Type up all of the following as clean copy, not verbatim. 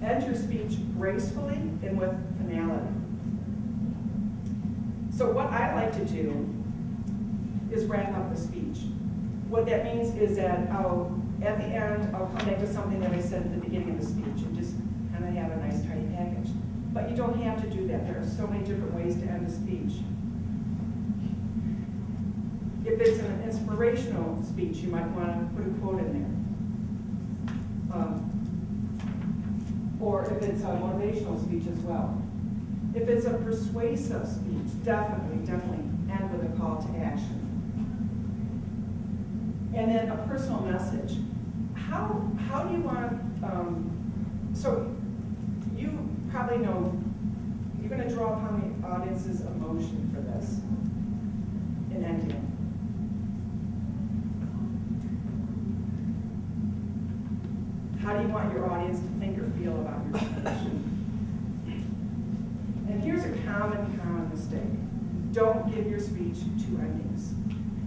End your speech gracefully and with finality. So what I like to do is wrap up the speech. What that means is that at the end, I'll come back to something that I said at the beginning of the speech and just kind of have a nice tidy package. But you don't have to do that. There are so many different ways to end a speech. If it's an inspirational speech, you might want to put a quote in there. Or if it's a motivational speech as well. If it's a persuasive speech, definitely end with a call to action. And then a personal message. How do you want, so you probably know, you're going to draw upon the audience's emotion for this in ending. How do you want your audience to think or feel about your speech? And here's a common mistake. Don't give your speech two endings.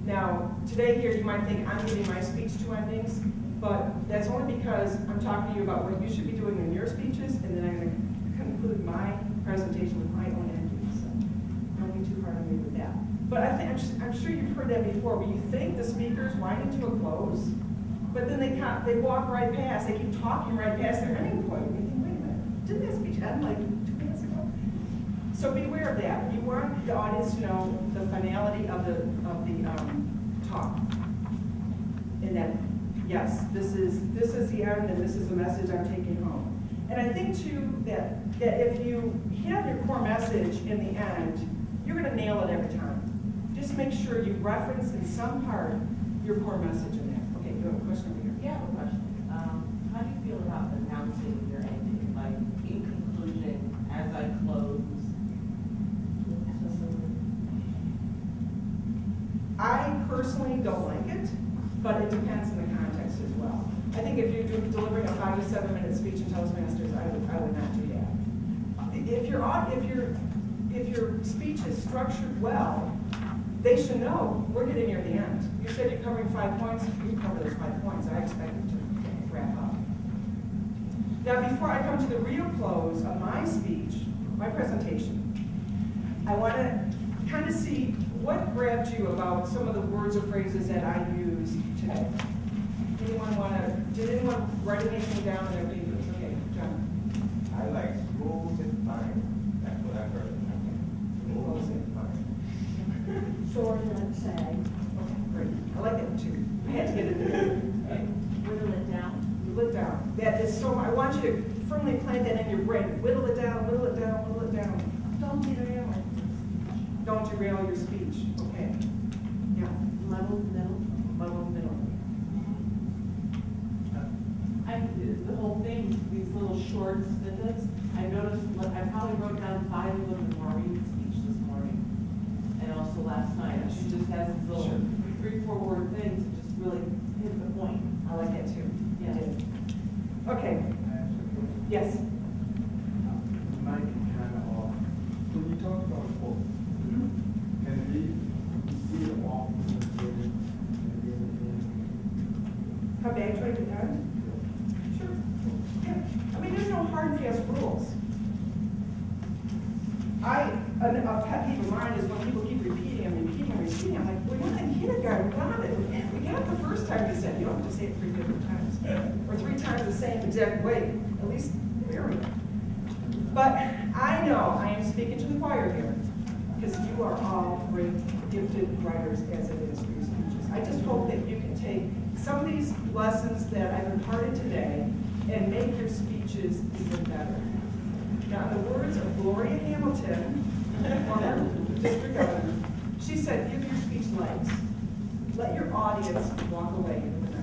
Now, today here you might think I'm giving my speech two endings, but that's only because I'm talking to you about what you should be doing in your speeches, and then I'm going to conclude my presentation with my own endings. So don't be too hard on me with that. But I'm sure you've heard that before, where you think the speakers wind into a close, but then they walk right past, they keep talking right past their ending point. And you think, wait a minute, didn't that speech end like 2 minutes ago? So beware of that. You want the audience to know the finality of the talk. And that, yes, this is the end, and this is the message I'm taking home. And I think too that if you have your core message in the end, you're going to nail it every time. Just make sure you reference in some part your core message in there. Okay, you have a question over here. Yeah, I have a question. How do you feel about announcing your ending, like in conclusion, as I close? I personally don't like it, but it depends on the context as well. I think if you're delivering a 5 to 7 minute speech in Toastmasters, I would not do that. If your speech is structured well, they should know we're getting near the end. You said you're covering 5 points, you cover those 5 points. I expect you to wrap up. Now, before I come to the real close of my speech, my presentation, I want to kind of see what grabbed you about some of the words or phrases that I used today. Did anyone write anything down in their papers? Okay, John. I like smooth and fine. That's what I heard. Smooth and fine. Short and say. Okay, great. I like that too. I had to get it there. Whittle it down. Whittle it down. That is so, I want you to firmly plant that in your brain. Whittle it down, whittle it down, whittle it down. Don't derail it. Don't derail your speech. Okay. Yeah. Muddle, middle. Muddle, middle. The whole thing, these little short snippets, I noticed, I probably wrote down 5 of them in Maureen's speech this morning, and also last night. She just has these little 3-4 word things that just really hit the point. I like that too. Yeah. Okay. Yes. Mike kind of off. When you talk about a quote, can it be you see it off in the beginning and the end? Come back to the end? Sure. Yeah. I mean, there's no hard and fast rules. A pet peeve of mine is when people keep repeating and repeating and repeating. I'm like, we're not in kindergarten, we got it. We got it the first time you said, you don't have to say it 3 different times. Or 3 times the same exact way. At least vary. But I know I am speaking to the choir here, because you are all great, gifted writers as it is for your speeches. I just hope that you can take some of these lessons that I've imparted today and make your speeches even better. Now, in the words of Gloria Hamilton, former district governor, she said, give your speech legs. Let your audience walk away with